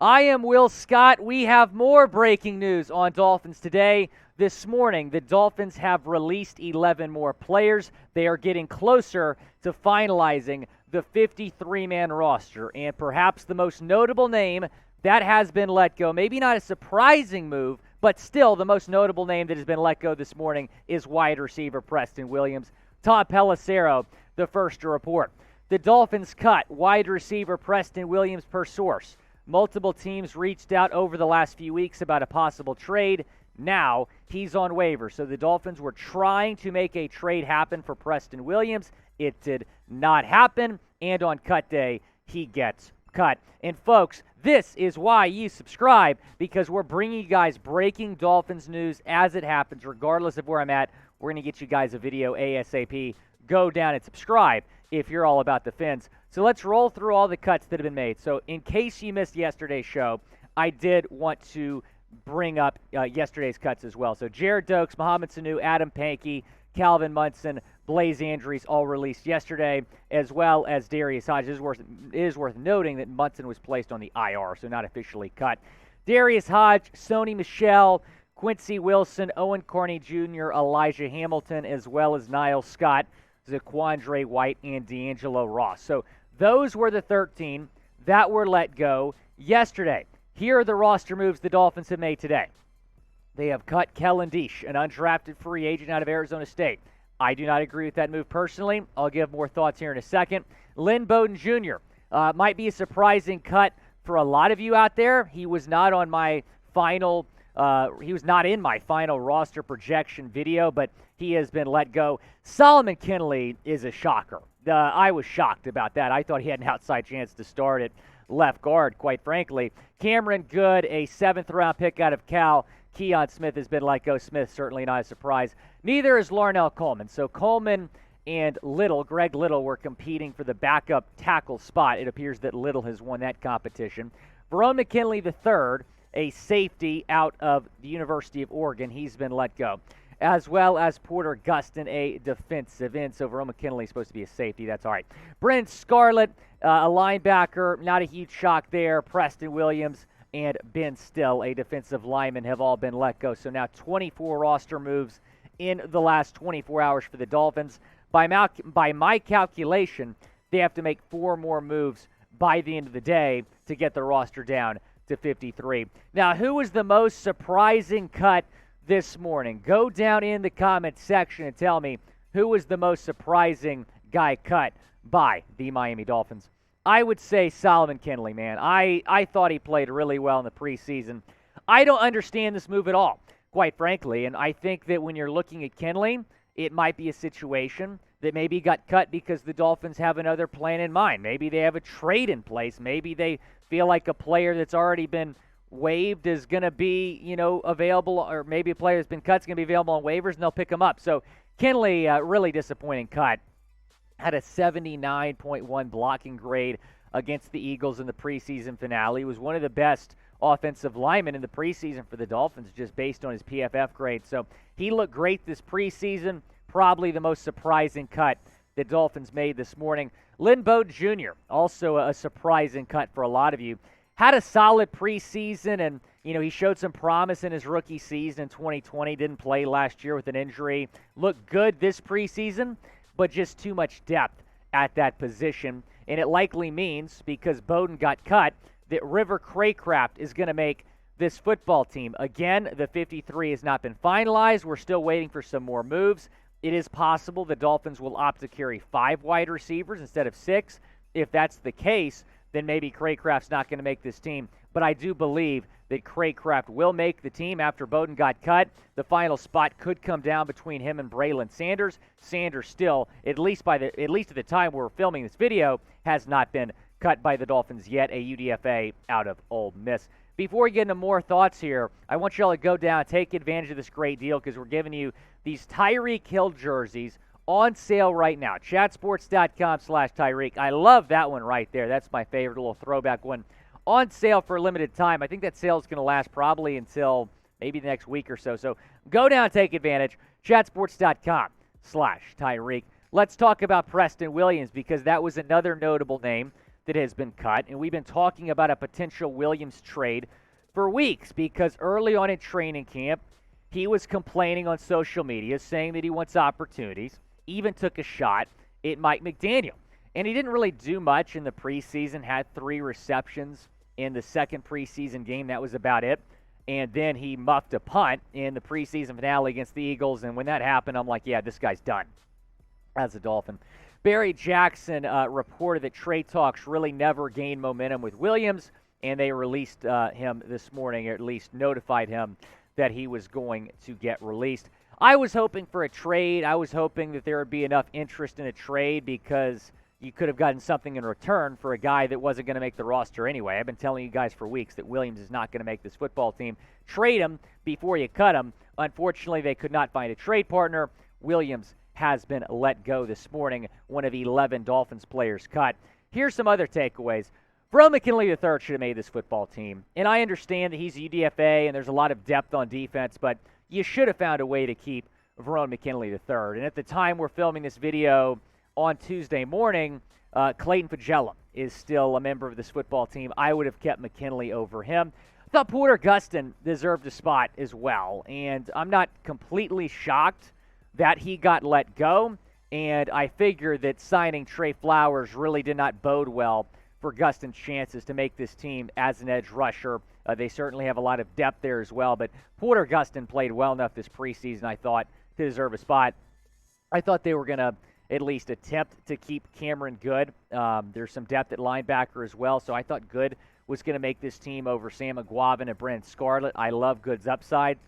I am Will Scott. We have more breaking news on Dolphins today. This morning, the Dolphins have released 11 more players. They are getting closer to finalizing the 53-man roster. And perhaps the most notable name that has been let go, maybe not a surprising move, but still the most notable name that has been let go this morning is wide receiver Preston Williams. Tom Pelissero, the first to report. The Dolphins cut wide receiver Preston Williams per source. Multiple teams reached out over the last few weeks about a possible trade. Now he's on waivers. So the Dolphins were trying to make a trade happen for Preston Williams. It did not happen. And on cut day, he gets cut. And folks, this is why you subscribe, because we're bringing you guys breaking Dolphins news as it happens, regardless of where I'm at. We're going to get you guys a video ASAP. Go down and subscribe if you're all about the Fins. So let's roll through all the cuts that have been made. So in case you missed yesterday's show, I did want to bring up yesterday's cuts as well. So Jared Dokes, Mohamed Sanu, Adam Pankey, Calvin Munson, Blaze Andrews all released yesterday, as well as Darius Hodges. It is worth noting that Munson was placed on the IR, so not officially cut. Darius Hodge, Sony Michel, Quincy Wilson, Owen Carney Jr., Elijah Hamilton, as well as Niall Scott, Zaquandre White, and D'Angelo Ross. So those were the 13 that were let go yesterday. Here are the roster moves the Dolphins have made today. They have cut Kellen Diesch, an undrafted free agent out of Arizona State. I do not agree with that move personally. I'll give more thoughts here in a second. Lynn Bowden Jr. Might be a surprising cut for a lot of you out there. He was not on my final he was not in my final roster projection video, but he has been let go. Solomon Kindley is a shocker. I was shocked about that. I thought he had an outside chance to start at left guard, quite frankly. Cameron Goode, a 7th-round pick out of Cal. Kion Smith has been let go. Smith, certainly not a surprise. Neither is Larnel Coleman. So Coleman and Greg Little, were competing for the backup tackle spot. It appears that Little has won that competition. Verone McKinley III, a safety out of the University of Oregon. He's been let go. As well as Porter Gustin, a defensive end. So Verone McKinley is supposed to be a safety. That's all right. Brennan Scarlett, a linebacker. Not a huge shock there. Preston Williams and Ben Stille, a defensive lineman, have all been let go. So now 24 roster moves in the last 24 hours for the Dolphins. By my calculation, they have to make 4 more moves by the end of the day to get the roster down to 53. Now, who was the most surprising cut this morning? Go down in the comments section and tell me who was the most surprising guy cut by the Miami Dolphins. I would say Solomon Kindley, man. I thought he played really well in the preseason. I don't understand this move at all, quite frankly, and I think that when you're looking at Kindley, it might be a situation that maybe he got cut because the Dolphins have another plan in mind. Maybe they have a trade in place. Maybe they feel like a player that's already been waived is going to be, available, or maybe a player that's been cut is going to be available on waivers, and they'll pick him up. So Kindley, really disappointing cut. Had a 79.1 blocking grade against the Eagles in the preseason finale. He was one of the best offensive linemen in the preseason for the Dolphins, just based on his PFF grade. So he looked great this preseason. Probably the most surprising cut the Dolphins made this morning. Lynn Bowden Jr., also a surprising cut for a lot of you. Had a solid preseason, and he showed some promise in his rookie season in 2020. Didn't play last year with an injury. Looked good this preseason, but just too much depth at that position. And it likely means, because Bowden got cut, that River Craycraft is going to make this football team. Again, the 53 has not been finalized. We're still waiting for some more moves. It is possible the Dolphins will opt to carry 5 wide receivers instead of 6. If that's the case, then maybe Craycraft's not going to make this team. But I do believe that Craycraft will make the team after Bowden got cut. The final spot could come down between him and Braylon Sanders. Sanders still, at least at the time we're filming this video, has not been cut by the Dolphins yet, a UDFA out of Ole Miss. Before we get into more thoughts here, I want you all to go down and take advantage of this great deal, because we're giving you these Tyreek Hill jerseys on sale right now. Chatsports.com/Tyreek. I love that one right there. That's my favorite little throwback one. On sale for a limited time. I think that sale is going to last probably until maybe the next week or so. So go down and take advantage. Chatsports.com/Tyreek. Let's talk about Preston Williams, because that was another notable name that has been cut, and we've been talking about a potential Williams trade for weeks because early on in training camp, he was complaining on social media, saying that he wants opportunities, even took a shot at Mike McDaniel. And he didn't really do much in the preseason, had 3 receptions in the second preseason game. That was about it. And then he muffed a punt in the preseason finale against the Eagles. And when that happened, I'm like, yeah, this guy's done as a Dolphin. Barry Jackson reported that trade talks really never gained momentum with Williams, and they released him this morning, or at least notified him that he was going to get released. I was hoping for a trade. I was hoping that there would be enough interest in a trade because you could have gotten something in return for a guy that wasn't going to make the roster anyway. I've been telling you guys for weeks that Williams is not going to make this football team. Trade him before you cut him. Unfortunately, they could not find a trade partner. Williams has been let go this morning, one of 11 Dolphins players cut. Here's some other takeaways. Verone McKinley III should have made this football team. And I understand that he's a UDFA and there's a lot of depth on defense, but you should have found a way to keep Verone McKinley III. And at the time we're filming this video on Tuesday morning, Clayton Fagella is still a member of this football team. I would have kept McKinley over him. I thought Porter Gustin deserved a spot as well. And I'm not completely shocked that he got let go. And I figure that signing Trey Flowers really did not bode well for Gustin's chances to make this team as an edge rusher. They certainly have a lot of depth there as well, but Porter Gustin played well enough this preseason, I thought, to deserve a spot. I thought they were going to at least attempt to keep Cameron Goode. There's some depth at linebacker as well, so I thought Goode was going to make this team over Sam McGuavin and Brennan Scarlett. I love Goode's upside.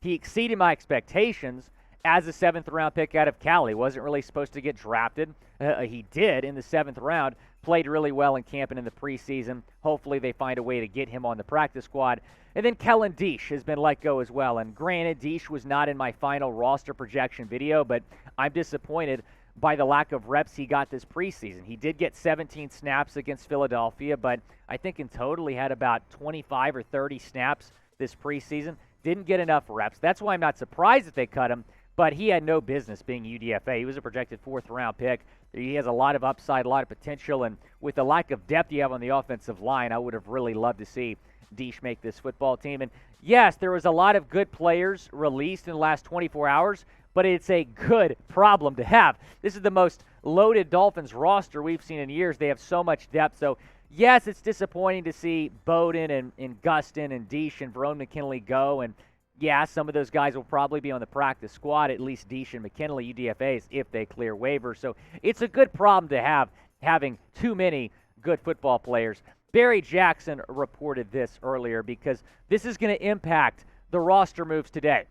He exceeded my expectations as a 7th-round pick out of Cali. Wasn't really supposed to get drafted. He did in the 7th round. Played really well in camp and in the preseason. Hopefully they find a way to get him on the practice squad. And then Kellen Diesch has been let go as well. And granted, Diesch was not in my final roster projection video, but I'm disappointed by the lack of reps he got this preseason. He did get 17 snaps against Philadelphia, but I think in total he had about 25 or 30 snaps this preseason. Didn't get enough reps. That's why I'm not surprised that they cut him, but he had no business being UDFA. He was a projected 4th-round pick. He has a lot of upside, a lot of potential, and with the lack of depth you have on the offensive line, I would have really loved to see Diesch make this football team. And yes, there was a lot of good players released in the last 24 hours, but it's a good problem to have. This is the most loaded Dolphins roster we've seen in years. They have so much depth. So, yes, it's disappointing to see Bowden and Gustin and Diesch and Verone McKinley go, and yeah, some of those guys will probably be on the practice squad, at least Diesch and McKinley, UDFAs, if they clear waivers. So it's a good problem to have, having too many good football players. Barry Jackson reported this earlier because this is going to impact the roster moves today.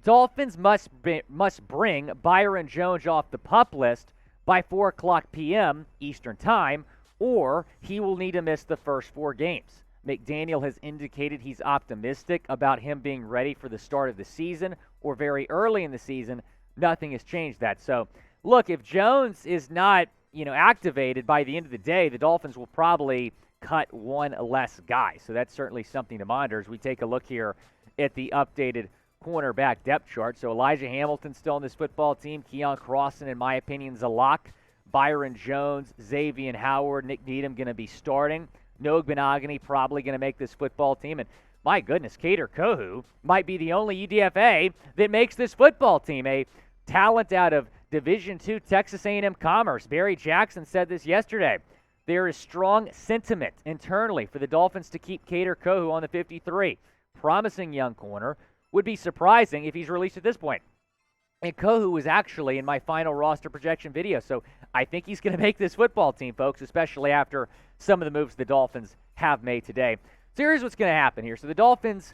Dolphins must bring Byron Jones off the PUP list by 4 o'clock p.m. Eastern Time, or he will need to miss the first 4 games. McDaniel has indicated he's optimistic about him being ready for the start of the season or very early in the season. Nothing has changed that. So, look, if Jones is not, activated by the end of the day, the Dolphins will probably cut one less guy. So that's certainly something to monitor as we take a look here at the updated cornerback depth chart. So Elijah Hamilton's still on this football team. Keon Crossan, in my opinion, is a lock. Byron Jones, Xavier Howard, Nick Needham going to be starting. Noah Benogany probably going to make this football team. And my goodness, Kader Kohou might be the only UDFA that makes this football team. A talent out of Division II Texas A&M Commerce. Barry Jackson said this yesterday. There is strong sentiment internally for the Dolphins to keep Kader Kohou on the 53. Promising young corner. Would be surprising if he's released at this point. And Kohou was actually in my final roster projection video. So I think he's going to make this football team, folks, especially after some of the moves the Dolphins have made today. So here's what's going to happen here. So the Dolphins,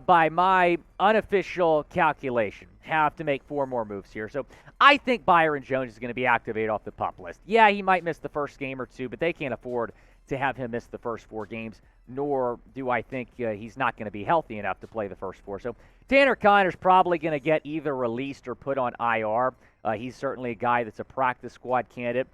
by my unofficial calculation, have to make 4 more moves here. So I think Byron Jones is going to be activated off the PUP list. Yeah, he might miss the first game or 2, but they can't afford to have him miss the first 4 games, nor do I think he's not going to be healthy enough to play the first 4. So Tanner Conner's probably going to get either released or put on IR. He's certainly a guy that's a practice squad candidate.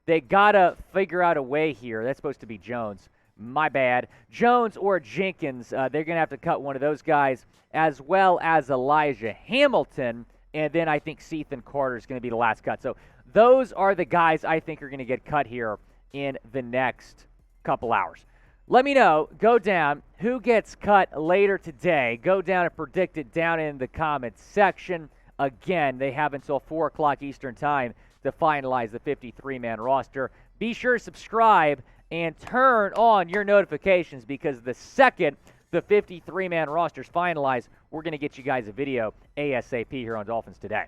They got to figure out a way here. That's supposed to be Jones. My bad. Jones or Jenkins, they're going to have to cut one of those guys, as well as Elijah Hamilton, and then I think Sethan Carter is going to be the last cut. So those are the guys I think are going to get cut here in the next couple hours. Let me know, go down, who gets cut later today. Go down and predict it down in the comments section. Again, they have until 4 o'clock Eastern time to finalize the 53-man roster. Be sure to subscribe and turn on your notifications, because the second the 53-man roster is finalized, we're going to get you guys a video ASAP here on Dolphins Today.